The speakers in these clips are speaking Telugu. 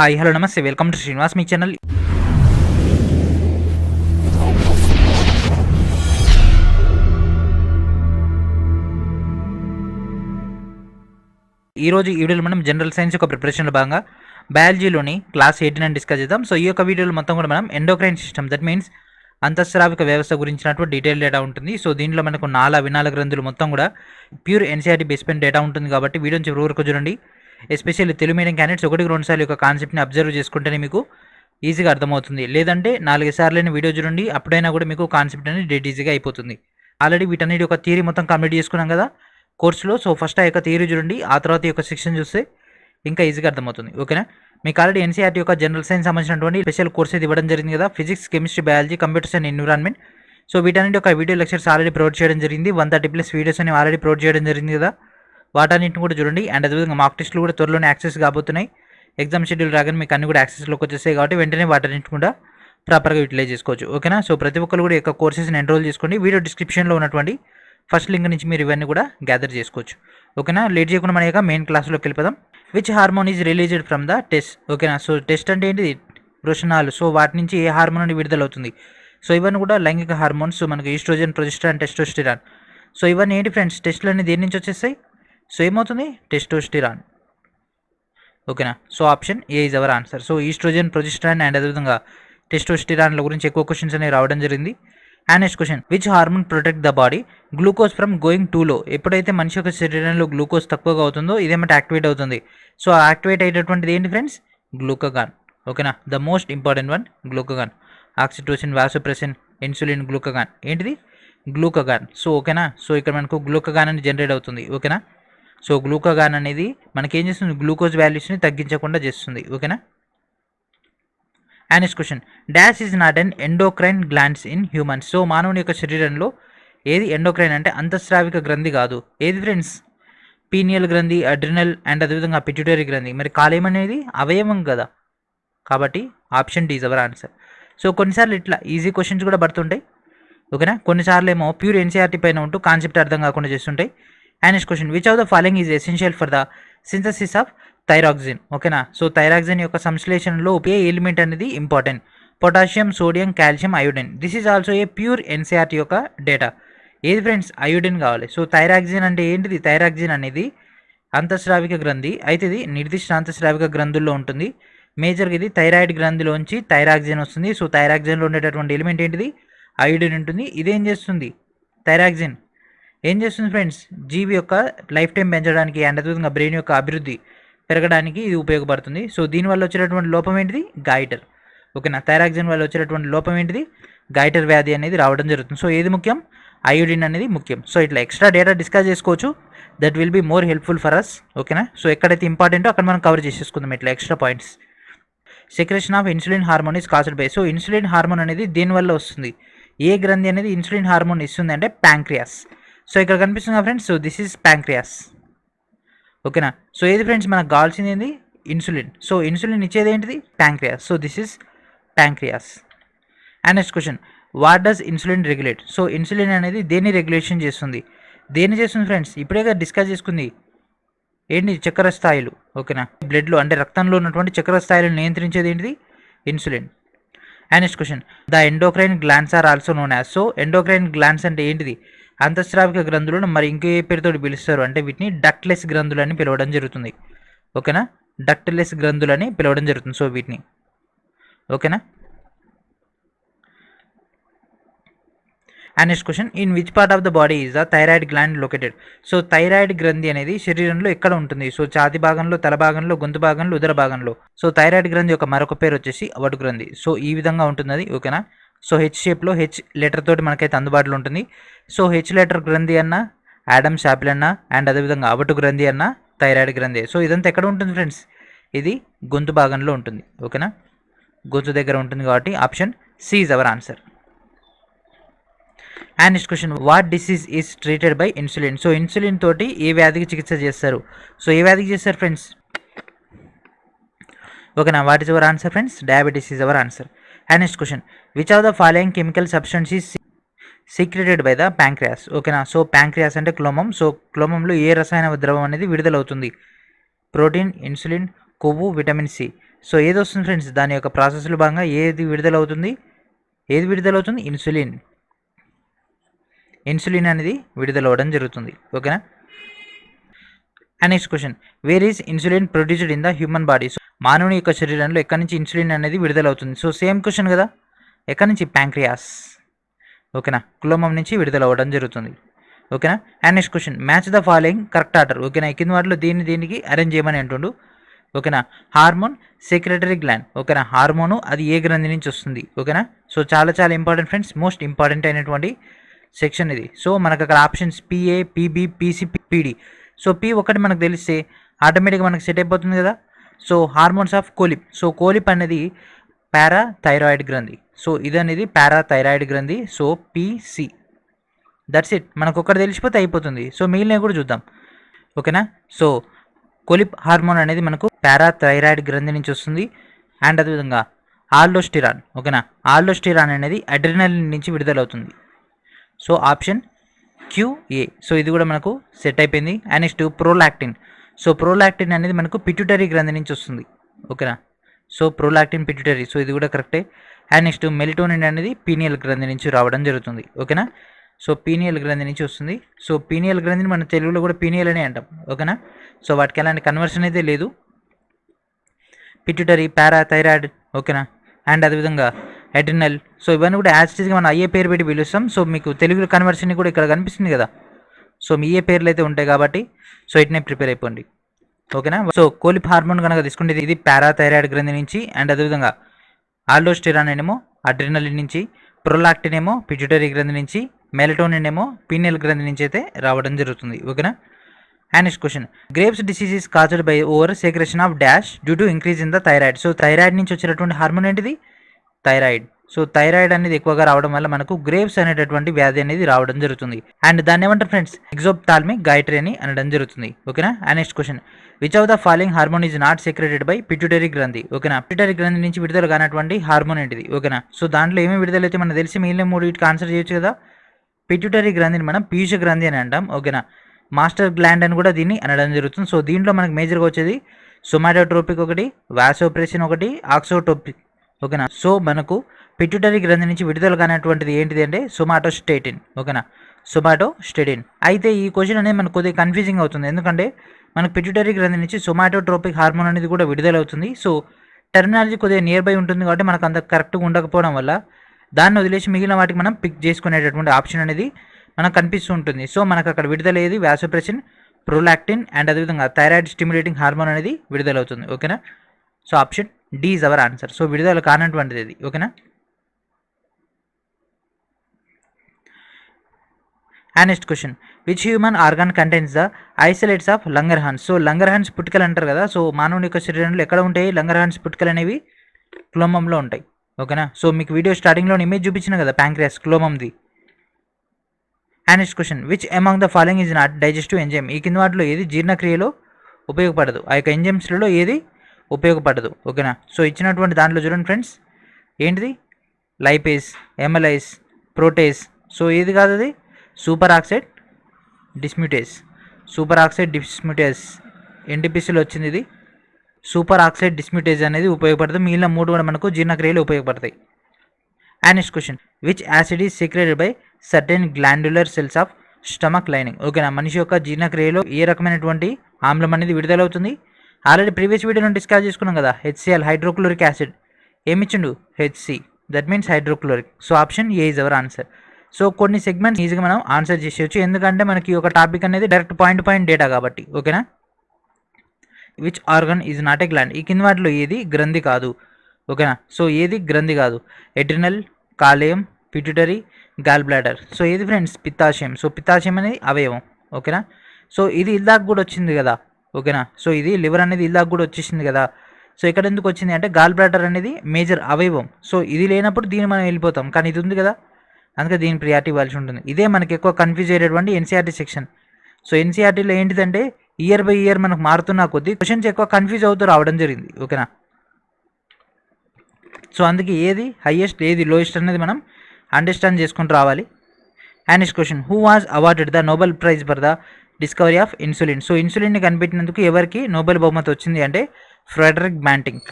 హాయ్ హలో నమస్తే welcome to Srinivas me channel. ఈరోజు ఈ వీడియోలో మనం జనరల్ సైన్స్ యొక్క ప్రిపరేషన్లో భాగంగా బయాలజీలోని క్లాస్ 18 డిస్కస్ చేద్దాం. సో ఈ యొక్క వీడియోలో మొత్తం కూడా మనం ఎండోక్రైన్ సిస్టమ్, దట్ మీన్స్ అంతఃస్రావిక వ్యవస్థ గురించినటువంటి డీటెయిల్ డేటా ఉంటుంది. సో దీనిలో మనకు వినాల గ్రంథులు మొత్తం కూడా ప్యూర్ ఎన్సీఆర్టీ బేస్ పైన డేటా ఉంటుంది కాబట్టి వీడియోని చివరి వరకు చూడండి. ఎస్పెషల్లీ తెలుగు మీడియం క్యాండిడేట్స్ 1-2 సార్లు యొక్క కాన్సెప్ట్ని అబ్జర్వ్ చేసుకుంటేనే మీకు ఈజీగా అర్థమవుతుంది. లేదంటే 4 సార్లు వీడియో చూడండి, అప్పుడైనా కూడా మీకు కాన్సెప్ట్ అనేది డెడ్ ఈజీగా అయిపోతుంది. ఆల్రెడీ వీటన్నిటి ఒక థియరీ మొత్తం కంప్లీట్ చేసుకున్నాం కదా కోర్సులో. సో ఫస్ట్ ఆ యొక్క థియరీ చూడండి, ఆ తర్వాత ఈ యొక్క సెక్షన్ చూస్తే ఇంకా ఈజీగా అర్థమవుతుంది. ఓకేనా, మీకు ఆల్రెడీ ఎన్సీఆర్టీ యొక్క జనరల్ సైన్స్ సంబంధించినటువంటి స్పెషల్ కోర్స్ అయితే ఇవ్వడం జరిగింది కదా, physics, chemistry, biology, computers and environment. So వీటన్నిటి ఒక వీడియో లెక్చర్స్ ఆల్రెడీ ప్రొవైడ్ చేయడం జరిగింది. 130+ వీడియోస్ అని ఆల్రెడీ ప్రొవైడ్ చేయడం జరిగింది కదా, వాటన్నింటిని కూడా చూడండి. అండ్ అదేవిధంగా మాక్ టెస్టులు కూడా త్వరలోనే యాక్సెస్ కాబోతున్నాయి. ఎగ్జామ్ షెడ్యూల్ రాగానే మీకు అన్ని కూడా యాక్సెస్లోకి వచ్చేసాయి కాబట్టి వెంటనే వాటన్నింటిని కూడా ప్రాపర్గా యూటిలైజ్ చేసుకోవచ్చు. ఓకేనా, సో ప్రతి ఒక్కరు కూడా యొక్క కోర్సెస్ని ఎన్రోల్ చేసుకోండి. వీడియో డిస్క్రిప్షన్లో ఉన్నటువంటి ఫస్ట్ లింక్ నుంచి మీరు ఇవన్నీ కూడా గ్యాదర్ చేసుకోవచ్చు. ఓకేనా, లేట్ చేయకుండా మన యొక్క మెయిన్ క్లాస్లోకి వెళ్ళిపోదాం. Which hormone is released from the test. ఓకేనా, సో టెస్ట్ అంటే ఏంటిది? వృషణాలు. సో వాటి నుంచి ఏ హార్మోన్ అనేది విడుదలవుతుంది? సో ఇవన్నీ కూడా లైంగిక హార్మోన్స్, మనకి ఈస్ట్రోజన్, ప్రొజెస్టరాన్, టెస్టోస్టెరాన్. సో ఇవన్నీ ఏంటి ఫ్రెండ్స్? టెస్టులు అన్ని దేని నుంచి వచ్చేస్తాయి? సో ఏమవుతుంది? టెస్టోస్టెరాన్. ఓకేనా, so option A is our answer. So estrogen, progesterone and అదేవిధంగా టెస్టోస్టెరాన్ల గురించి ఎక్కువ క్వశ్చన్స్ అనేవి రావడం జరిగింది. And next question, which hormone protect the body glucose from going too low. ఎప్పుడైతే మనిషి యొక్క శరీరంలో గ్లూకోజ్ తక్కువగా అవుతుందో ఇదేమంటే యాక్టివేట్ అవుతుంది. సో యాక్టివేట్ అయ్యేటటువంటిది ఏంటి ఫ్రెండ్స్? గ్లూకగాన్. ఓకేనా, the most important one glucagon. Oxytocin, vasopressin, insulin, glucagon. ఏంటిది? గ్లూకగాన్. సో ఓకేనా, సో ఇక్కడ మనకు గ్లూకగాన్ అని జనరేట్ అవుతుంది. ఓకేనా, సో గ్లూకగాన్ అనేది మనకేం చేస్తుంది? గ్లూకోజ్ వాల్యూస్ని తగ్గించకుండా చేస్తుంది. ఓకేనా. And next question, dash is not an endocrine glands in humans. So మానవుని యొక్క శరీరంలో ఏది ఎండోక్రైన్ అంటే అంతఃస్రావిక గ్రంథి కాదు. ఏది ఫ్రెండ్స్? పీనియల్ గ్రంథి, అడ్రినల్ అండ్ అదేవిధంగా పిట్యూటరీ గ్రంథి. మరి కాలేయం అనేది అవయవం కదా, కాబట్టి option D is our answer. So కొన్నిసార్లు ఇట్లా ఈజీ క్వశ్చన్స్ కూడా పడుతుంటాయి. ఓకేనా, కొన్నిసార్లు ఏమో ప్యూర్ ఎన్సీఆర్టీ పైన ఉంటూ కాన్సెప్ట్ అర్థం కాకుండా చేస్తుంటాయి. And next question, which of the following is essential for the synthesis of thyroxine. ఓకేనా, సో థైరాక్సిన్ యొక్క సంశ్లేషణలో ఏ ఎలిమెంట్ అనేది important? Potassium, sodium, calcium, iodine. This is also a pure NCERT యొక్క డేటా. ఏది ఫ్రెండ్స్? అయోడిన్ కావాలి. సో థైరాక్సిన్ అంటే ఏంటిది? థైరాక్సిన్ అనేది అంతఃస్రావిక గ్రంథి, అయితే ఇది నిర్దిష్ట అంతఃస్రావిక గ్రంథుల్లో ఉంటుంది. మేజర్గా ఇది థైరాయిడ్ గ్రంథిలోంచి థైరాక్సిన్ వస్తుంది. సో థైరాక్సిన్లో ఉండేటటువంటి ఎలిమెంట్ ఏంటిది? అయోడిన్ ఉంటుంది. ఇదేం చేస్తుంది? థైరాక్సిన్ ఏం చేస్తుంది ఫ్రెండ్స్? జీవి యొక్క లైఫ్ టైం పెంచడానికి అండ్ అదేవిధంగా బ్రెయిన్ యొక్క అభివృద్ధి పెరగడానికి ఇది ఉపయోగపడుతుంది. సో దీనివల్ల వచ్చేటటువంటి లోపం ఏంటిది? గాయిటర్. ఓకేనా, థైరాక్సిన్ వల్ల వచ్చేటటువంటి లోపం ఏంటిది? గాయిటర్ వ్యాధి అనేది రావడం జరుగుతుంది. సో ఏది ముఖ్యం? అయోడిన్ అనేది ముఖ్యం. సో ఇట్లా ఎక్స్ట్రా డేటా డిస్కస్ చేసుకోవచ్చు, that will be more helpful for us. ఓకేనా, సో ఎక్కడైతే ఇంపార్టెంటో అక్కడ మనం కవర్ చేసేసుకుందాం ఇట్లా extra points. Secretion of insulin hormone is caused by. So insulin hormone అనేది దేనివల్ల వస్తుంది? ఏ గ్రంథి అనేది ఇన్సులిన్ హార్మోన్ ఇస్తుంది అంటే ప్యాంక్రియాస్. సో ఇక్కడ కనిపిస్తుంది friends, so this is pancreas. ఓకేనా, సో ఏది ఫ్రెండ్స్ మనకు కావాల్సింది ఏంది? ఇన్సులిన్. సో ఇన్సులిన్ ఇచ్చేది ఏంటిది? Pancreas. So this is pancreas. And next question, what does insulin regulate. So insulin అనేది దేన్ని రెగ్యులేషన్ చేస్తుంది? దేన్ని చేస్తుంది ఫ్రెండ్స్? ఇప్పుడే డిస్కస్ చేసుకుంది ఏంటి? చక్కెర స్థాయిలు. ఓకేనా, బ్లడ్లో అంటే రక్తంలో ఉన్నటువంటి చక్కెర స్థాయిలను నియంత్రించేది ఏంటిది? Insulin. And next question, the endocrine glands are also known as. So endocrine glands అంటే ఏంటిది? అంతఃస్రావిక గ్రంథులను మరి ఇంకే పేరుతో పిలుస్తారు అంటే వీటిని డక్ట్లెస్ గ్రంథులు అని పిలవడం జరుగుతుంది. ఓకేనా, డక్ట్లెస్ గ్రంథులు అని పిలవడం జరుగుతుంది. సో వీటిని. ఓకేనా. And next question, in which part of the body is the thyroid gland located. So thyroid గ్రంథి అనేది శరీరంలో ఎక్కడ ఉంటుంది? సో ఛాతి భాగంలో, తల భాగంలో, గొంతు భాగంలో, ఉదర భాగంలో. సో థైరాయిడ్ గ్రంథి యొక్క మరొక పేరు వచ్చేసి అవటు గ్రంథి. సో ఈ విధంగా ఉంటుంది అది. ఓకేనా, సో హెచ్ షేప్లో, హెచ్ లెటర్ తోటి మనకైతే అందుబాటులో ఉంటుంది. సో హెచ్ లెటర్ గ్రంథి అన్న, యాడమ్స్ యాపిల్ అన్న అండ్ అదేవిధంగా అవటు గ్రంథి అన్న థైరాయిడ్ గ్రంథి. సో ఇదంతా ఎక్కడ ఉంటుంది ఫ్రెండ్స్? ఇది గొంతు భాగంలో ఉంటుంది. ఓకేనా, గొంతు దగ్గర ఉంటుంది కాబట్టి option C is our answer. And next question, what disease is treated by insulin. So insulin తోటి ఏ వ్యాధికి చికిత్స చేస్తారు? సో ఏ వ్యాధికి చేస్తారు ఫ్రెండ్స్? ఓకేనా, what is our answer friends? Diabetes is our answer. And next question, which of the following chemical substance is secreted by the pancreas. ఓకేనా, సో ప్యాంక్రియాస్ అంటే క్లోమం. సో క్లోమంలో ఏ రసాయన ద్రవం అనేది విడుదలవుతుంది? ప్రోటీన్, ఇన్సులిన్, కొవ్వు, విటమిన్ సి. సో ఏది వస్తుంది ఫ్రెండ్స్, దాని యొక్క ప్రాసెస్లో భాగంగా ఏది విడుదలవుతుంది, ఇన్సులిన్ అనేది విడుదలవ్వడం జరుగుతుంది. ఓకేనా. And next question, where is insulin produced in the human body. So మానవుని యొక్క శరీరంలో ఎక్కడి నుంచి ఇన్సులిన్ అనేది విడుదలవుతుంది. సో సేమ్ క్వశ్చన్ కదా, ఎక్కడి నుంచి, ప్యాంక్రియాస్. ఓకేనా, కులోమం నుంచి విడుదలవ్వడం జరుగుతుంది. ఓకేనా. And next question, match the following correct order. ఓకేనా, కింద వాటిలో దీనికి అరేంజ్ చేయమని అంటుండు. ఓకేనా. Hormone, secretary gland. ఓకేనా, హార్మోను అది ఏ గ్రంథి నుంచి వస్తుంది. ఓకేనా. సో చాలా చాలా ఇంపార్టెంట్ ఫ్రెండ్స్, మోస్ట్ ఇంపార్టెంట్ అయినటువంటి సెక్షన్ ఇది. సో మనకు అక్కడ options PA, PB, PC, PD. So P ఒకటి మనకు తెలిస్తే ఆటోమేటిక్గా మనకు సెట్ అయిపోతుంది కదా. సో హార్మోన్స్ ఆఫ్ కోలిప్. సో కోలిప్ అనేది పారాథైరాయిడ్ గ్రంథి. సో ఇది అనేది పారాథైరాయిడ్ గ్రంథి. So PC, that's it. మనకు ఒకటి తెలిసిపోతే అయిపోతుంది. సో మిగిలినవి కూడా చూద్దాం. ఓకేనా. సో కోలిప్ హార్మోన్ అనేది మనకు పారాథైరాయిడ్ గ్రంథి నుంచి వస్తుంది. అండ్ అదేవిధంగా ఆల్డోస్టిరాన్. ఓకేనా, ఆల్డోస్టిరాన్ అనేది అడ్రినలిన్ నుంచి విడుదలవుతుంది. So option QA. సో ఇది కూడా మనకు సెట్ అయిపోయింది. And next prolactin. So prolactin అనేది మనకు పిట్యూటరీ గ్రంథి నుంచి వస్తుంది. ఓకేనా. So prolactin, pituitary. సో ఇది కూడా కరెక్టే. అండ్ నెక్స్ట్ మెలిటోనిన్ అనేది పీనియల్ గ్రంథి నుంచి రావడం జరుగుతుంది. ఓకేనా. సో పీనియల్ గ్రంథి నుంచి వస్తుంది. సో పీనియల్ గ్రంథిని మన తెలుగులో కూడా పీనియల్ అనే అంటాం. ఓకేనా. సో వాటికి ఎలాంటి కన్వర్షన్ అయితే లేదు. Pituitary, parathyroid. ఓకేనా. అండ్ అదేవిధంగా అడ్రినల్. సో ఇవన్నీ కూడా యాజిటీస్గా మనం అయ్యే పేరు పెట్టి పిలుస్తాం. సో మీకు తెలుగు కన్వర్షన్ కూడా ఇక్కడ కనిపిస్తుంది కదా. సో మీ ఏ పేర్లు అయితే ఉంటాయి కాబట్టి సో ఇట్నే ప్రిపేర్ అయిపోండి. ఓకేనా. సో కోలిప్ హార్మోన్ కనుక తీసుకుంటే ఇది పారాథైరాయిడ్ గ్రంథి నుంచి. అండ్ అదేవిధంగా ఆల్డోస్టిరాన్ ఏమో అడ్రినలిన్ నుంచి, ప్రొలాక్టిన్ ఏమో పిట్యూటరీ గ్రంథి నుంచి, మెలటోనిన్ ఏమో పీనియల్ గ్రంథి నుంచి అయితే రావడం జరుగుతుంది. ఓకేనా. And next question, Graves disease is caused by over secretion of dash due to increase in the thyroid. So thyroid నుంచి వచ్చినటువంటి హార్మోన్ ఏంటిది, థైరాయిడ్. సో థైరాయిడ్ అనేది ఎక్కువగా రావడం వల్ల మనకు గ్రేవ్స్ అనేటటువంటి వ్యాధి అనేది రావడం జరుగుతుంది. అండ్ దాన్ని ఏమంటారు ఫ్రెండ్స్, ఎగ్జోప్థాల్మిక్ గైటరీ అని అనడం జరుగుతుంది. ఓకేనా. And next question, which of the following hormone is not secreted by pituitary గ్రంథి. ఓకేనా, పిట్యూటరీ గ్రంథి నుంచి విడుదల కానటువంటి హార్మోన్ ఏంటిది. ఓకేనా. సో దాంట్లో ఏమేమి విడుదలైతే మనకు తెలిసి మిగిలిన మూడు వీటికి ఆన్సర్ చేయొచ్చు కదా. పిట్యూటరీ గ్రంథిని మనం పీయూష గ్రంథి అని అంటాం. ఓకేనా. మాస్టర్ గ్లాండ్ అని కూడా దీన్ని అనడం జరుగుతుంది. సో దీంట్లో మనకు మేజర్గా వచ్చేది సొమాటోట్రోపిక్ ఒకటి, వాసోప్రెసిన్ ఒకటి, ఆక్సోటోపిక్. ఓకేనా. సో మనకు పిట్యూటరీ గ్రంథి నుంచి విడుదల కానటువంటిది ఏంటిది అంటే సొమాటోస్టేటిన్. ఓకేనా, సొమాటోస్టేటిన్. అయితే ఈ క్వశ్చన్ అనేది మనకు కొద్దిగా కన్ఫ్యూజింగ్ అవుతుంది. ఎందుకంటే మనకు పిట్యూటరీ గ్రంథి నుంచి సొమాటోట్రోపిక్ హార్మోన్ అనేది కూడా విడుదలవుతుంది. సో టెర్మినాలజీ కొద్దిగా నియర్ బై ఉంటుంది కాబట్టి మనకు అంత కరెక్ట్గా ఉండకపోవడం వల్ల దాన్ని వదిలేసి మిగిలిన వాటికి మనం పిక్ చేసుకునేటటువంటి ఆప్షన్ అనేది మనకు కనిపిస్తూ ఉంటుంది. సో మనకు అక్కడ విడుదలయ్యేది వాసోప్రెసిన్, ప్రొలాక్టిన్ అండ్ అదేవిధంగా థైరాయిడ్ స్టిమ్యులేటింగ్ హార్మోన్ అనేది విడుదలవుతుంది. ఓకేనా. So option D is our answer. So విడుదల కానటువంటిది ఇది. ఓకేనా. And next question, which human organ contains the isolates of Langerhans. So Langerhans పుట్టుకలు అంటారు కదా. సో మానవుని యొక్క శరీరంలో ఎక్కడ ఉంటాయి లంగర్హాన్స్ పుట్టుకలు అనేవి, క్లోమంలో ఉంటాయి. ఓకేనా. సో మీకు వీడియో స్టార్టింగ్లో ఇమేజ్ చూపించిన కదా ప్యాంక్రియాస్, క్లోమంది. And next question, which among the following is not digestive enzyme. ఈ కింద వాటిలో ఏది జీర్ణక్రియలో ఉపయోగపడదు, ఆ యొక్క ఎంజైమ్స్లలో ఏది ఉపయోగపడదు. ఓకేనా. సో ఇచ్చినటువంటి దాంట్లో చూడండి ఫ్రెండ్స్, ఏంటిది లైపేస్, ఎమలైస్, ప్రోటేస్. సో ఏది కాదు అది సూపర్ ఆక్సైడ్ డిస్మ్యూటేస్. సూపర్ ఆక్సైడ్ డిస్మ్యూటేస్ ఎన్టీపీసీలో వచ్చింది ఇది. సూపర్ ఆక్సైడ్ డిస్మ్యూటేజ్ అనేది ఉపయోగపడుతుంది. మిగిలిన మూడు కూడా మనకు జీర్ణక్రియలు ఉపయోగపడతాయి. And next question, which acid is secreted by certain glandular cells of stomach lining. ఓకేనా, మనిషి యొక్క జీర్ణక్రియలో ఏ రకమైనటువంటి ఆమ్లం అనేది విడుదలవుతుంది. ఆల్రెడీ ప్రీవియస్ వీడియోలో డిస్కస్ చేసుకున్నాం కదా, హెచ్సిఎల్ హైడ్రోక్లోరిక్ యాసిడ్. ఏమిచ్చిండు, HC, that means hydrochloric. So option A is our answer. So కొన్ని సెగ్మెంట్స్ ఈజీగా మనం ఆన్సర్ చేసేయచ్చు, ఎందుకంటే మనకి ఒక టాపిక్ అనేది direct point to point data కాబట్టి. ఓకేనా. Which organ is not a gland. ఈ కింద వాటిలో ఏది గ్రంథి కాదు. ఓకేనా. సో ఏది గ్రంథి కాదు, ఎడ్రినల్, కాలేయం, పిట్యూటరీ, గాల్ బ్లాడర్. సో ఏది ఫ్రెండ్స్, పిత్తాశయం. సో పిత్తాశయం అనేది అవయవం. ఓకేనా. సో ఇది ఇల్దాక్ కూడా వచ్చింది కదా. ఓకేనా. సో ఇది లివర్ అనేది ఇల్దాక్ కూడా వచ్చేసింది కదా. సో ఇక్కడ ఎందుకు వచ్చింది అంటే గాల్ బ్లాడర్ అనేది మేజర్ అవయవం. సో ఇది లేనప్పుడు దీన్ని మనం వెళ్ళిపోతాం, కానీ ఇది ఉంది కదా, అందుకే దీని ప్రియారిటీ ఇవ్వాల్సి ఉంటుంది. ఇదే మనకి ఎక్కువ కన్ఫ్యూజ్ అయ్యేటువంటి ఎన్సీఆర్టీ సెక్షన్. సో ఎన్సీఆర్టీలో ఏంటిదంటే ఇయర్ బై ఇయర్ మనకు మారుతున్న కొద్దీ క్వశ్చన్స్ ఎక్కువ కన్ఫ్యూజ్ అవుతూ రావడం జరిగింది. ఓకేనా. సో అందుకే ఏది హైయెస్ట్ ఏది లోయెస్ట్ అనేది మనం అండర్స్టాండ్ చేసుకుంటూ రావాలి. And next question, who was awarded the Nobel prize for the discovery of insulin. So ఇన్సులిన్ని కనిపెట్టినందుకు ఎవరికి నోబెల్ బహుమతి వచ్చింది అంటే Frederick Banting.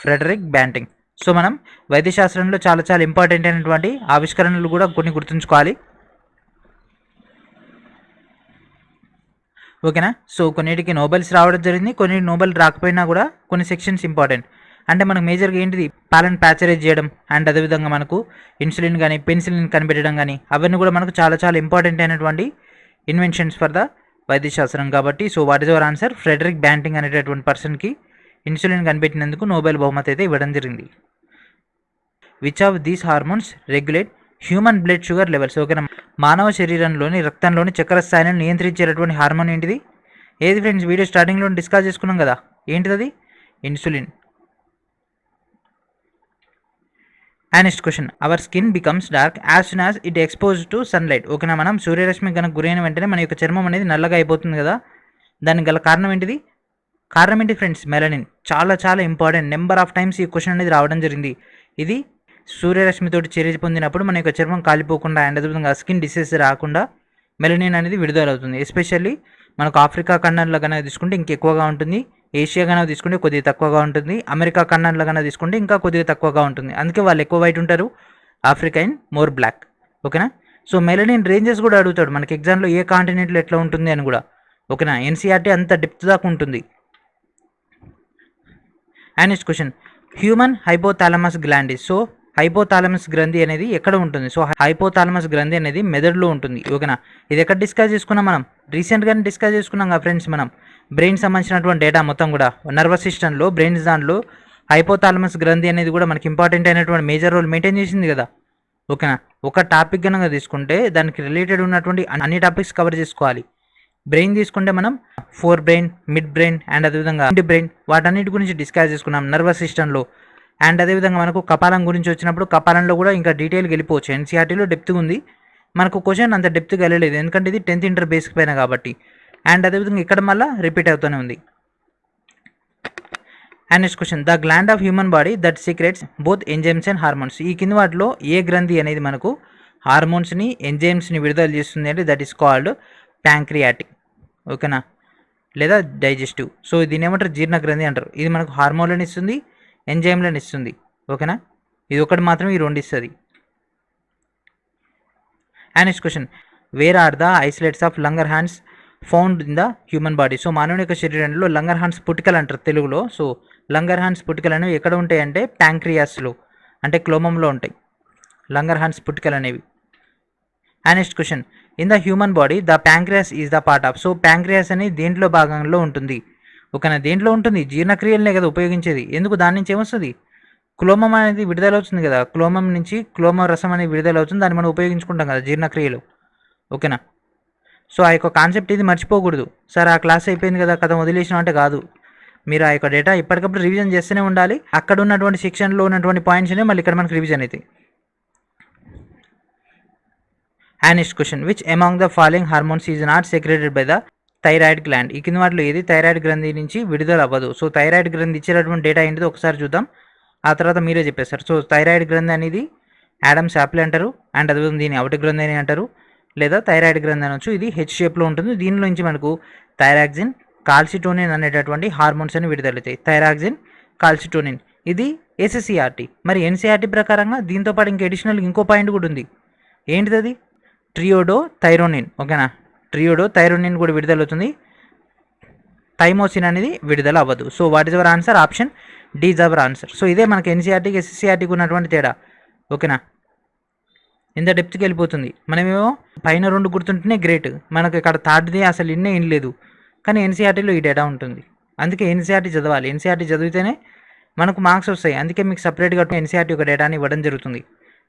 Frederick Banting. So మనం వైద్యశాస్త్రంలో చాలా చాలా ఇంపార్టెంట్ అయినటువంటి ఆవిష్కరణలు కూడా కొన్ని గుర్తుంచుకోవాలి. ఓకేనా. సో కొన్నిటికి నోబెల్స్ రావడం జరిగింది, కొన్ని నోబెల్ రాకపోయినా కూడా కొన్ని సెక్షన్స్ ఇంపార్టెంట్. అంటే మనకు మేజర్గా ఏంటిది, పాలన్ ప్యాచరైజ్ చేయడం అండ్ అదేవిధంగా మనకు ఇన్సులిన్ కానీ పెన్సిలిన్ కనిపెట్టడం కానీ అవన్నీ కూడా మనకు చాలా చాలా ఇంపార్టెంట్ అయినటువంటి ఇన్వెన్షన్స్ ఫర్ ద వైద్యశాస్త్రం. కాబట్టి so what is our answer, Frederick Banting అనేటటువంటి పర్సన్కి ఇన్సులిన్ కనిపెట్టినందుకు నోబెల్ బహుమతి అయితే ఇవ్వడం జరిగింది. Which of these hormones regulate human blood sugar levels. ఓకేనా. మానవ శరీరంలోని రక్తంలోని చక్కెర స్థాయిని నియంత్రించేటటువంటి హార్మోన్ ఏంటిది? ఏది ఫ్రెండ్స్, వీడియో స్టార్టింగ్లో డిస్కస్ చేసుకున్నాం కదా, ఏంటిది? Insulin. And next question, our skin becomes dark as soon as it expose to sunlight. ఓకేనా. మనం సూర్యరశ్మి కనుక గురైన వెంటనే మన యొక్క చర్మం అనేది నల్లగా అయిపోతుంది కదా, దానికి గల కారణం ఏంటిది? కారణం ఏంటి ఫ్రెండ్స్? మెలనిన్. చాలా చాలా ఇంపార్టెంట్, నెంబర్ ఆఫ్ టైమ్స్ ఈ క్వశ్చన్ అనేది రావడం జరిగింది. ఇది సూర్యరశ్మితోటి చర్య పొందినప్పుడు మన యొక్క చర్మం కాలిపోకుండా అండ్ అదేవిధంగా స్కిన్ డిసీజ్ రాకుండా మెలనిన్ అనేది విడుదలవుతుంది. ఎస్పెషల్లీ మనకు ఆఫ్రికా ఖండంలో కనుక తీసుకుంటే ఇంకెక్కువగా ఉంటుంది, ఏషియా కనుక తీసుకుంటే కొద్దిగా తక్కువగా ఉంటుంది, అమెరికా ఖండంలో కనుక తీసుకుంటే ఇంకా కొద్దిగా తక్కువగా ఉంటుంది. అందుకే వాళ్ళు ఎక్కువ వైట్ ఉంటారు, ఆఫ్రికా అండ్ మోర్ బ్లాక్. ఓకేనా. సో మెలనిన్ రేంజెస్ కూడా అడుగుతాడు మనకి ఎగ్జామ్లో, ఏ కాంటినెంట్లో ఎట్లా ఉంటుంది అని కూడా. ఓకేనా. ఎన్సీఆర్టీ అంత డెప్త్ దాకా ఉంటుంది. And next question, human hypothalamus gland is. So hypothalamus గ్రంథి అనేది ఎక్కడ ఉంటుంది? సో హైపోథాలమస్ గ్రంథి అనేది మెదడులో ఉంటుంది. ఓకేనా. ఇది ఎక్కడ డిస్కస్ చేసుకున్నాం మనం? రీసెంట్గానే డిస్కస్ చేసుకున్నాం కదా ఫ్రెండ్స్. మనం బ్రెయిన్ సంబంధించినటువంటి డేటా మొత్తం కూడా నర్వస్ సిస్టంలో బ్రెయిన్స్ దాంట్లో హైపోథాలమస్ గ్రంథి అనేది కూడా మనకి ఇంపార్టెంట్ అయినటువంటి మేజర్ రోల్ మెయింటైన్ చేసింది కదా. ఓకేనా. ఒక టాపిక్ కనుక తీసుకుంటే దానికి రిలేటెడ్ ఉన్నటువంటి అన్ని టాపిక్స్ కవర్ చేసుకోవాలి. బ్రెయిన్ తీసుకుంటే మనం four brain, mid brain and అదేవిధంగా ఇంటి బ్రెయిన్, వాటన్నిటి గురించి డిస్కస్ చేసుకున్నాం నర్వస్ సిస్టంలో. అండ్ అదేవిధంగా మనకు కపాలం గురించి వచ్చినప్పుడు కపాలంలో కూడా ఇంకా డీటెయిల్గా వెళ్ళిపోవచ్చు. ఎన్సీఆర్టీలో డెప్త్ ఉంది, మనకు క్వశ్చన్ అంత డెప్త్గా వెళ్ళలేదు ఎందుకంటే ఇది 10th ఇంటర్ బేసిక్ పైన కాబట్టి. అండ్ అదేవిధంగా ఇక్కడ మళ్ళీ రిపీట్ అవుతూనే ఉంది. And next question, the gland of human body that secrets both enzymes and hormones. ఈ కింది వాటిలో ఏ గ్రంథి అనేది మనకు హార్మోన్స్ని ఎంజైమ్స్ని విడుదల చేస్తుంది అంటే దట్ ఈస్ కాల్డ్ ప్యాంక్రియాటిక్. ఓకేనా, లేదా డైజెస్టివ్. సో దీని ఏమంటారు? జీర్ణ గ్రంథి అంటారు. ఇది మనకు హార్మోన్లను ఇస్తుంది, ఎంజైమ్లను ఇస్తుంది. ఓకేనా, ఇది ఒకటి మాత్రం ఈ రెండు ఇస్తుంది. And next question, where are the isolates of Langerhans found in the human body. So మానవుని యొక్క శరీరంలో లంగర్ హ్యాండ్స్ పుట్టుకలు అంటారు తెలుగులో. సో లంగర్ హ్యాండ్స్ పుట్టుకలు అనేవి ఎక్కడ ఉంటాయి అంటే ప్యాంక్రియాస్లో, అంటే క్లోమంలో ఉంటాయి లంగర్ హ్యాండ్స్ పుట్టుకలు అనేవి. And next question, in the human body the pancreas is the part of. So pancreas అనేది దేంట్లో భాగంలో ఉంటుంది? ఓకేనా, దేంట్లో ఉంటుంది? జీర్ణక్రియలనే కదా ఉపయోగించేది. ఎందుకు? దాని నుంచి ఏమొస్తుంది? క్లోమం అనేది విడుదలవుతుంది కదా, క్లోమం నుంచి క్లోమ రసం అనేది విడుదలవుతుంది, దాన్ని మనం ఉపయోగించుకుంటాం కదా జీర్ణక్రియలు. ఓకేనా. సో ఆ యొక్క కాన్సెప్ట్ ఇది మర్చిపోకూడదు. సార్ ఆ క్లాస్ అయిపోయింది కదా కథ వదిలేసిన అంటే కాదు, మీరు ఆ యొక్క డేటా ఎప్పటికప్పుడు రివిజన్ చేస్తూనే ఉండాలి. అక్కడ ఉన్నటువంటి సెక్షన్లో ఉన్నటువంటి పాయింట్స్నే మళ్ళీ ఇక్కడ మనకు రివిజన్ అవుతాయి. And next question, which among the following hormones is not secreted by the thyroid gland. ఈ కింద వాటిలో ఏది థైరాయిడ్ గ్రంథి నుంచి విడుదల అవ్వదు? సో థైరాయిడ్ గ్రంథి ఇచ్చేటటువంటి డేటా ఏంటిదో ఒకసారి చూద్దాం, ఆ తర్వాత మీరే చెప్పేస్తారు. సో థైరాయిడ్ గ్రంథి అనేది యాడమ్స్ యాపిల్ అంటారు, అండ్ అదేవిధంగా దీన్ని అవటి గ్రంథి అని అంటారు, లేదా థైరాయిడ్ గ్రంథి అనొచ్చు. ఇది హెచ్ షేప్లో ఉంటుంది. దీనిలో నుంచి మనకు థైరాక్సిన్, కాల్సిటోనిన్ అనేటటువంటి హార్మోన్స్ అని విడుదలవుతాయి. థైరాక్సిన్, కాల్సిటోనిన్, ఇది ఎస్ఎస్సిఆర్టీ. మరి ఎన్సీఆర్టీ ప్రకారంగా దీంతో పాటు ఇంకా అడిషనల్ ఇంకో పాయింట్ కూడా ఉంది. ఏంటిది? అది ట్రియోడో థైరోనిన్. ఓకేనా, ట్రియోడో థైరోనిన్ కూడా విడుదలవుతుంది, థైమోసిన్ అనేది విడుదల అవ్వదు. So what is our answer? Option D is our answer. So ఇదే మనకి ఎన్సీఆర్టీకి ఎస్ఎస్సిఆర్టీకి ఉన్నటువంటి తేడా. ఓకేనా, ఇంత డెప్త్కి వెళ్ళిపోతుంది. మనమేమో పైన రెండు గుర్తుంటేనే గ్రేట్, మనకు ఇక్కడ థర్డ్ది అసలు ఇన్నే ఇన్ లేదు, కానీ ఎన్సీఆర్టీలో ఈ డేటా ఉంటుంది. అందుకే ఎన్సీఆర్టీ చదవాలి. ఎన్సీఆర్టీ చదివితేనే మనకు మార్క్స్ వస్తాయి. అందుకే మీకు సపరేట్గా ఎన్సీఆర్టీ ఒక డేటాని ఇవ్వడం జరుగుతుంది.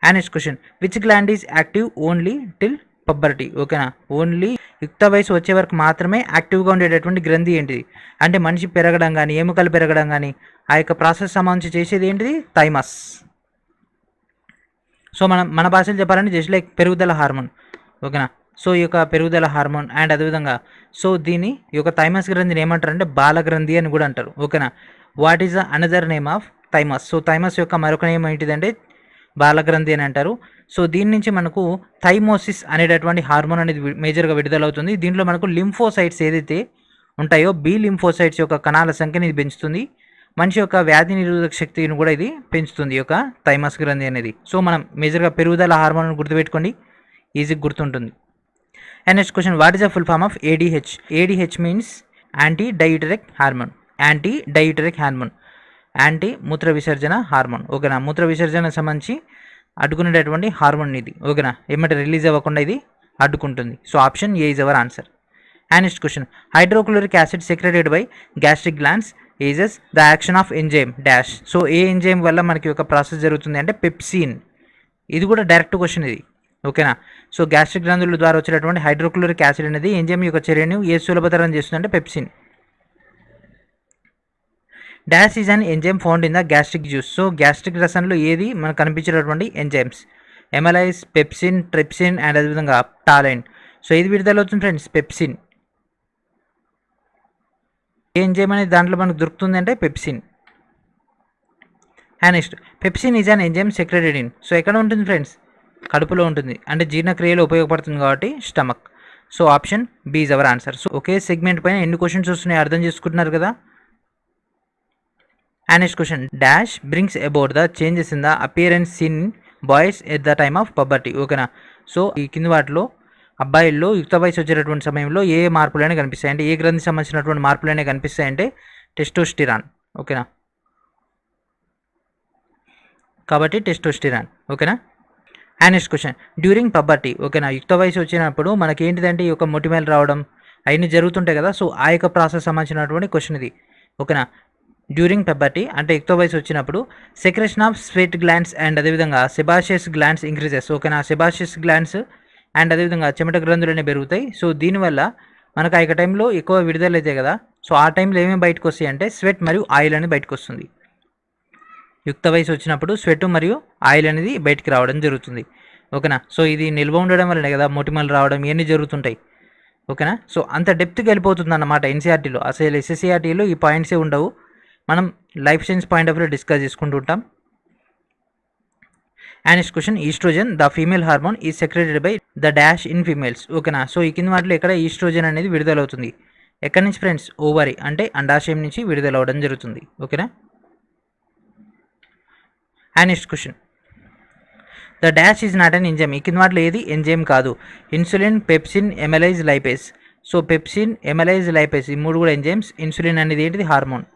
And next question, which gland is active only till puberty. ఓకేనా, ఓన్లీ యుక్త వయసు వచ్చే వరకు మాత్రమే యాక్టివ్గా ఉండేటటువంటి గ్రంథి ఏంటిది అంటే మనిషి పెరగడం కానీ ఎముకలు పెరగడం కానీ ఆ యొక్క ప్రాసెస్ సంబంధించి చేసేది ఏంటిది? థైమస్. సో మన భాషలో చెప్పాలంటే జస్ట్ లైక్ పెరుగుదల హార్మోన్. ఓకేనా, సో ఈ యొక్క పెరుగుదల హార్మోన్ అండ్ అదేవిధంగా సో దీని ఈ యొక్క థైమస్ గ్రంథిని ఏమంటారంటే బాలగ్రంథి అని కూడా అంటారు. ఓకేనా, what is the another name of thymus? So thymus యొక్క మరొక నేమ్ ఏంటిదంటే బాలగ్రంథి అని అంటారు. సో దీని నుంచి మనకు థైమోసిస్ అనేటటువంటి హార్మోన్ అనేది మేజర్గా విడుదలవుతుంది. దీంట్లో మనకు లింఫోసైట్స్ ఏదైతే ఉంటాయో బి లింఫోసైట్స్ యొక్క కణాల సంఖ్యని ఇది పెంచుతుంది. మనిషి యొక్క వ్యాధి నిరోధక శక్తిని కూడా ఇది పెంచుతుంది ఈ యొక్క థైమస్ గ్రంథి అనేది. సో మనం మేజర్గా పెరుగుదల హార్మోన్ గుర్తుపెట్టుకోండి, ఈజీగా గుర్తుంటుంది. And next question, what is the full form of ADH? ADH means anti diuretic hormone. Anti మూత్ర విసర్జన హార్మోన్. ఓకేనా, మూత్ర విసర్జన సంబంధించి అడ్డుకునేటటువంటి హార్మోన్ ఇది. ఓకేనా, ఏమంటే రిలీజ్ అవ్వకుండా ఇది అడ్డుకుంటుంది. So option A is our answer. And next question, hydrochloric acid secreted by gastric glands eases the action of enzyme dash. So A enzyme వల్ల మనకి ఒక ప్రాసెస్ జరుగుతుంది అంటే పెప్సిన్. ఇది కూడా డైరెక్ట్ క్వశ్చన్ ఇది. ఓకేనా, సో గ్యాస్ట్రిక్ గ్రంథుల ద్వారా వచ్చేటటువంటి హైడ్రోక్లోరిక్ యాసిడ్ అనేది ఎంజైమ్ యొక్క చర్యను ఏ సులభతరం చేస్తుందంటే pepsin. Dash is an enzyme found in the gastric juice. So gastric రసంలో ఏది మనకు కనిపించేటటువంటి ఎంజైమ్స్? ఎమలైజ్, పెప్సిన్, ట్రిప్సిన్ అండ్ అదేవిధంగా టాలైన్. సో ఇది విడుదల అవుతుంది ఫ్రెండ్స్, పెప్సిన్. ఏ ఎంజైమ్ అనేది దాంట్లో మనకు దొరుకుతుంది అంటే pepsin. And next, pepsin is an enzyme secreted in. So ఎక్కడ ఉంటుంది ఫ్రెండ్స్? కడుపులో ఉంటుంది, అంటే జీర్ణక్రియలో ఉపయోగపడుతుంది కాబట్టి stomach. So option B is our answer. So ఒకే సెగ్మెంట్ పైన ఎన్ని క్వశ్చన్స్ వస్తున్నాయి అర్థం చేసుకుంటున్నారు కదా. And next question, dash brings about the changes in the appearance in boys at the time of puberty. ఓకేనా, సో ఈ కింది వాటిలో అబ్బాయిల్లో యుక్త వయసు వచ్చేటటువంటి సమయంలో ఏ మార్పులైనా కనిపిస్తాయి అంటే ఏ గ్రంథికి సంబంధించినటువంటి మార్పులైనా కనిపిస్తాయంటే టెస్టోస్టిరాన్. ఓకేనా, కాబట్టి టెస్టోస్టిరాన్. ఓకేనా. And next question, during పబర్టీ. ఓకేనా, యుక్త వయసు వచ్చినప్పుడు మనకి ఏంటిదంటే ఈ యొక్క మొటిమేలు రావడం అవన్నీ జరుగుతుంటాయి కదా. సో ఆ యొక్క ప్రాసెస్ సంబంధించినటువంటి క్వశ్చన్ ఇది. ఓకేనా, డ్యూరింగ్ పబర్టీ అంటే యుక్త వయసు వచ్చినప్పుడు secretion of sweat glands and అదేవిధంగా సెబాషియస్ గ్లాండ్స్ ఇంక్రీజెస్. ఓకేనా, సెబాషియస్ గ్లాండ్స్ అండ్ అదేవిధంగా చెమట గ్రంథులు అనేవి పెరుగుతాయి. సో దీనివల్ల మనకు ఆ యొక్క టైంలో ఎక్కువ విడుదల అవుతాయి కదా. సో ఆ టైంలో ఏమేమి బయటకు వస్తాయి అంటే స్వెట్ మరియు ఆయిల్ అనేది బయటకు వస్తుంది. యుక్త వయసు వచ్చినప్పుడు స్వెట్ మరియు ఆయిల్ అనేది బయటికి రావడం జరుగుతుంది. ఓకేనా, సో ఇది నిల్వ ఉండడం వల్లనే కదా మొటిమలు రావడం ఇవన్నీ జరుగుతుంటాయి. ఓకేనా, సో అంత డెప్త్కి వెళ్ళిపోతుంది అన్నమాట ఎన్సీఆర్టీలో. అసలు ఎస్ఎస్సీఆర్టీలో ఈ పాయింట్సే ఉండవు, మనం life science point of view discuss చేసుకుంటూ ఉంటాం. And next question, estrogen the female hormone is secreted by the dash in females. ఓకేనా, సో ఈ కింద వాటిలో ఎక్కడ ఈస్ట్రోజన్ అనేది విడుదలవుతుంది? ఎక్కడి నుంచి ఫ్రెండ్స్? ఓవరీ అంటే అండాశయం నుంచి విడుదలవడం జరుగుతుంది. ఓకేనా. And next question, the dash is not an enzyme. ఈ కింద వాటిలో ఏది ఎంజైమ్ కాదు? Insulin, pepsin, amylase, lipase. So pepsin, amylase, lipase ఈ మూడు కూడా ఎంజైమ్స్. ఇన్సులిన్ అనేది ఏంటిది? Hormone.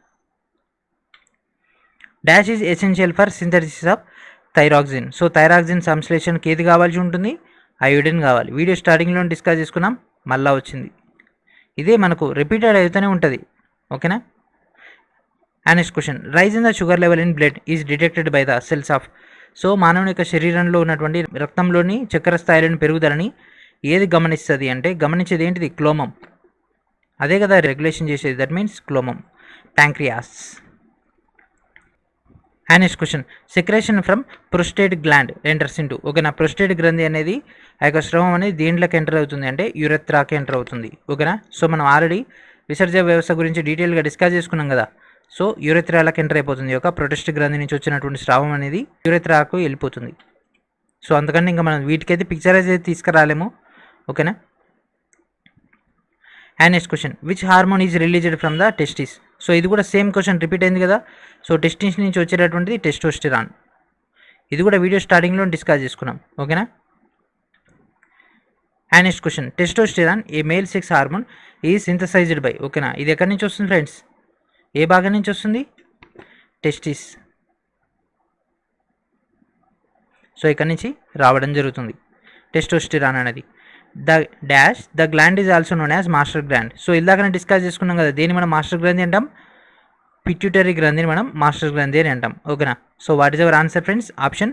Dash is essential for synthesis of thyroxine. So thyroxine సంశ్లేషణకి ఏది కావాల్సి ఉంటుంది? అయోడిన్ కావాలి. వీడియో స్టార్టింగ్లో డిస్కస్ చేసుకున్నాం, మళ్ళీ వచ్చింది. ఇదే మనకు రిపీటెడ్ అవుతూనే ఉంటుంది. ఓకేనా. And next question, rise in the sugar level in blood is detected by the cells of. So మానవుని యొక్క శరీరంలో ఉన్నటువంటి రక్తంలోని చక్కెర స్థాయిలోని పెరుగుదలని ఏది గమనిస్తుంది అంటే గమనించేది ఏంటిది? క్లోమం. అదే కదా రెగ్యులేషన్ చేసేది, దట్ మీన్స్ క్లోమం, pancreas. And next question, secretion from prostate gland enters into. ఓకేనా, ప్రొస్టేట్ గ్రంథి అనేది ఆ యొక్క స్రవం అనేది దేంట్లోకి ఎంటర్ అవుతుంది అంటే యురెత్రాకి ఎంటర్ అవుతుంది. ఓకేనా, సో మనం ఆల్రెడీ విసర్జన వ్యవస్థ గురించి డీటెయిల్గా డిస్కస్ చేసుకున్నాం కదా. సో యురెత్రాలకు ఎంటర్ అయిపోతుంది. యొక్క ప్రొటెస్ట్ గ్రంథి నుంచి వచ్చినటువంటి స్రావం అనేది యురెత్రాకు వెళ్ళిపోతుంది. సో అందుకని ఇంకా మనం వీటికైతే పిక్చరైజ్ అయితే తీసుకురాలేము. ఓకేనా. And next question, which hormone is released from the testis. So ఇది కూడా సేమ్ క్వశ్చన్ రిపీట్ అయింది కదా. సో టెస్టిస్ నుంచి వచ్చేటటువంటిది టెస్టోస్టిరాన్. ఇది కూడా వీడియో స్టార్టింగ్లో డిస్కస్ చేసుకున్నాం. ఓకేనా. And next question, testosterone A male sex hormone ఈ సింథసైజ్డ్ బై. ఓకేనా, ఇది ఎక్కడి నుంచి వస్తుంది ఫ్రెండ్స్? ఏ భాగం నుంచి వస్తుంది? టెస్టిస్. సో ఇక్కడి నుంచి రావడం జరుగుతుంది టెస్టోస్టిరాన్ అనేది. The dash the gland is also known as master gland. So ఇందాకనే డిస్కస్ చేసుకున్నాం కదా, దేన్ని మనం మాస్టర్ గ్రంథి అంటాం? పిట్యూటరీ గ్రంథిని మనం మాస్టర్ గ్రంథి అని అంటాం. ఓకేనా, so what is our answer friends? Option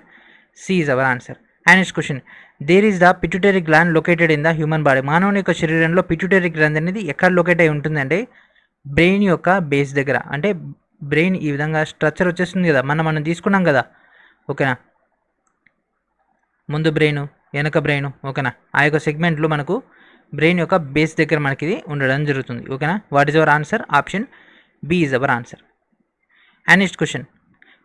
C is our answer. And next question, there is the pituitary gland located in the human body. మానవుని యొక్క శరీరంలో పిట్యూటరీ గ్రంథి అనేది ఎక్కడ లొకేట్ అయి ఉంటుందంటే బ్రెయిన్ యొక్క బేస్ దగ్గర. అంటే బ్రెయిన్ ఈ విధంగా స్ట్రక్చర్ వచ్చేస్తుంది కదా, మనం తీసుకున్నాం కదా. ఓకేనా, ముందు బ్రెయిన్, వెనక బ్రెయిన్. ఓకేనా, ఆ యొక్క సెగ్మెంట్లో మనకు బ్రెయిన్ యొక్క బేస్ దగ్గర మనకి ఇది ఉండడం జరుగుతుంది. ఓకేనా, what is our answer? Option B is our answer. And next question,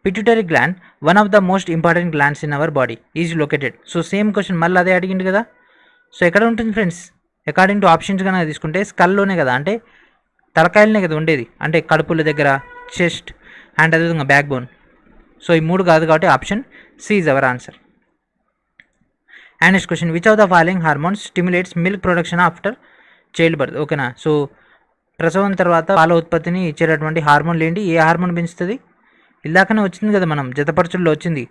pituitary gland one of the most important glands in our body is located. So same question మళ్ళీ అదే అడిగింది కదా. సో ఎక్కడ ఉంటుంది ఫ్రెండ్స్? అకార్డింగ్ టు ఆప్షన్స్ కనుక తీసుకుంటే స్కల్లోనే కదా, అంటే తలకాయలనే కదా ఉండేది. అంటే కడుపుల దగ్గర, చెస్ట్, అండ్ అదేవిధంగా బ్యాక్ బోన్. సో ఈ 3 కాదు కాబట్టి option C is our answer. And next question, which of the following hormones stimulates milk production after childbirth? ఓకేనా. సో ప్రసవం తర్వాత పాల ఉత్పత్తిని ఇచ్చేటటువంటి హార్మోన్లు ఏంటి? ఏ హార్మోన్ పెంచుతుంది? ఇలాకనే వచ్చింది కదా, మనం జతపరచుల్లో వచ్చింది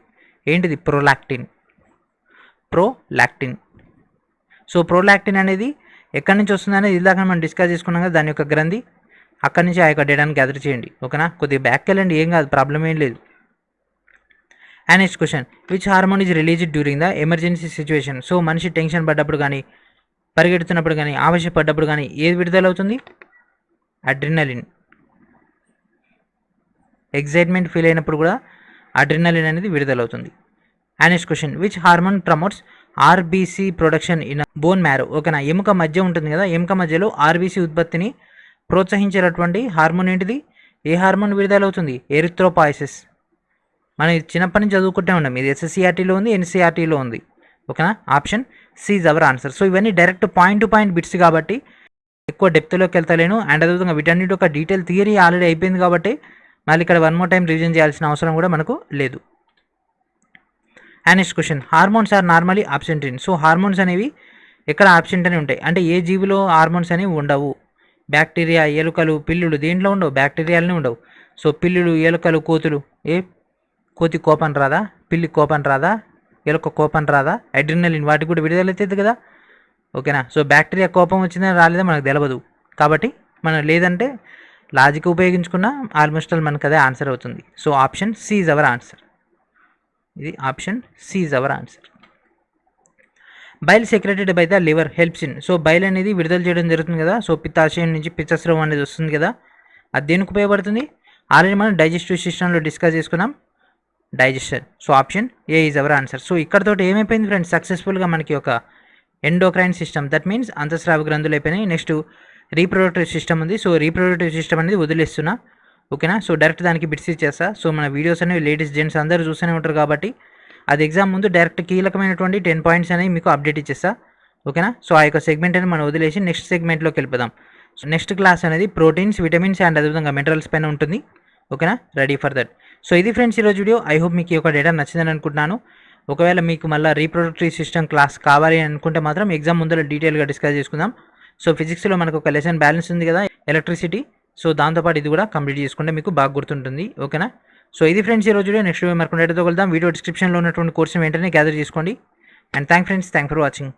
ఏంటిది? ప్రోలాక్టిన్. సో ప్రోలాక్టిన్ అనేది ఎక్కడి నుంచి వస్తుంది అనేది ఇలాక మనం డిస్కస్ చేసుకున్నాం కదా, దాని యొక్క గ్రంథి. అక్కడి నుంచి ఆ యొక్క డేటాను గ్యాదర్ చేయండి. ఓకేనా, కొద్దిగా బ్యాక్ వెళ్ళండి, ఏం కాదు, ప్రాబ్లం ఏం లేదు. And next question, which hormone is released during the emergency situation? So మనిషి టెన్షన్ పడ్డప్పుడు కానీ, పరిగెడుతున్నప్పుడు కానీ, ఆవేశపడ్డప్పుడు కానీ ఏది విడుదలవుతుంది? అడ్రినలిన్. ఎగ్జైట్మెంట్ ఫీల్ అయినప్పుడు కూడా అడ్రినలిన్ అనేది విడుదలవుతుంది. And next question, which hormone promotes RBC production in bone marrow? ఓకేనా, ఎముక మధ్య ఉంటుంది కదా, ఎముక మధ్యలో ఆర్బీసీ ఉత్పత్తిని ప్రోత్సహించేటటువంటి హార్మోన్ ఏంటిది? ఏ హార్మోన్ విడుదలవుతుంది? ఎరిథ్రోపాయిసిస్. మనం ఇది చిన్నప్పటి నుంచి చదువుకుంటే ఉన్నాం, ఇది ఎస్ఎస్సిఆర్టీలో ఉంది, ఎన్సీఆర్టీలో ఉంది. ఓకేనా, option C is our answer. So ఇవన్నీ direct point to point bits కాబట్టి ఎక్కువ డెప్త్లోకి వెళ్తలేను. అండ్ అదేవిధంగా వీటన్నిటి ఒక డీటెయిల్ థియరీ ఆల్రెడీ అయిపోయింది కాబట్టి మళ్ళీ ఇక్కడ 1 more టైం రివిజన్ చేయాల్సిన అవసరం కూడా మనకు లేదు. And next question, hormones are normally absent in? So hormones అనేవి ఎక్కడ ఆబ్సెంట్ అని ఉంటాయి అంటే ఏ జీవిలో హార్మోన్స్ అనేవి ఉండవు? బ్యాక్టీరియా, ఎలుకలు, పిల్లులు దేంట్లో ఉండవు? బ్యాక్టీరియాలనే ఉండవు. సో పిల్లులు, ఎలుకలు, కోతులు, కోతి కోపం రాదా? పిల్లి కోపం రాదా? ఎలుక కోపం రాదా? అడ్రినలిన్ వాటికి కూడా విడుదలవుతుంది కదా. ఓకేనా, సో బ్యాక్టీరియా కోపం వచ్చిందని రాలేదా మనకు తెలియదు కాబట్టి మనం లేదంటే లాజిక్ ఉపయోగించుకున్న ఆల్మోస్ట్ ఆల్ మనకు అదే ఆన్సర్ అవుతుంది. So option C is our answer. ఇది option C is our answer. Bile secreted by the liver helps in? So bile అనేది విడుదల చేయడం జరుగుతుంది కదా, సో పిత్తాశయం నుంచి పిత్తస్రవం అనేది వస్తుంది కదా, అది దేనికి ఉపయోగపడుతుంది? ఆల్రెడీ మనం డైజెస్టివ్ సిస్టంలో డిస్కస్ చేసుకున్నాం, digestion. So option A is our answer. So ఇక్కడతో ఏమైపోయింది ఫ్రెండ్స్, సక్సెస్ఫుల్గా మనకి ఒక ఎండోక్రైన్ సిస్టమ్, దట్ మీన్స్ అంతఃస్రావ గ్రంథులు అయిపోయినాయి. నెక్స్ట్ రీప్రొడక్టివ్ సిస్టమ్ ఉంది. సో రీప్రొడక్టివ్ సిస్టమ్ అనేది వదిలేస్తున్నా. ఓకేనా, సో డైరెక్ట్ దానికి బిట్స్ ఇచ్చేస్తా. సో మన వీడియోస్ అనేవి లేడీస్ జెంట్స్ అందరూ చూస్తూనే ఉంటారు కాబట్టి అది ఎగ్జామ్ ముందు డైరెక్ట్ కీలకమైనటువంటి 10 points అనేవి మీకు అప్డేట్ ఇచ్చేస్తా. ఓకేనా, సో ఆ యొక్క సెగ్మెంట్ అనేది మనం వదిలేసి నెక్స్ట్ సెగ్మెంట్లోకి వెళ్ళిపోదాం. సో నెక్స్ట్ క్లాస్ అనేది ప్రోటీన్స్, విటమిన్స్ అండ్ అదేవిధంగా మినరల్స్ పైన ఉంటుంది. ఓకేనా, రెడీ ఫర్ దట్. సో ఇది ఫ్రెండ్స్ ఈరోజు వీడియో. ఐ హోప్ మీకు ఈ యొక్క డేటా నచ్చిందని అనుకుంటున్నాను. ఒకవేళ మీకు మళ్ళీ రీప్రొడక్టివ్ సిస్టమ్ క్లాస్ కావాలి అనుకుంటే మాత్రం ఎగ్జామ్ ముందర డీటెయిల్గా డిస్కస్ చేసుకుందాం. సో ఫిజిక్స్లో మనకు ఒక లెసన్ బ్యాలెన్స్ ఉంది కదా, ఎలక్ట్రిసిటీ. సో దాంతోపాటు ఇది కూడా కంప్లీట్ చేసుకుంటే మీకు బాగా గుర్తుంటుంది. ఓకేనా, సో ఇది ఫ్రెండ్స్ ఈరోజు వీడియో. నెక్స్ట్ వీడియో మరొక డేటాతో వెళ్దాం. వీడియో డిస్క్రిప్షన్లో ఉన్నటువంటి కోర్సు వెంటనే గ్యాదర్ చేసుకోండి. And thank for watching.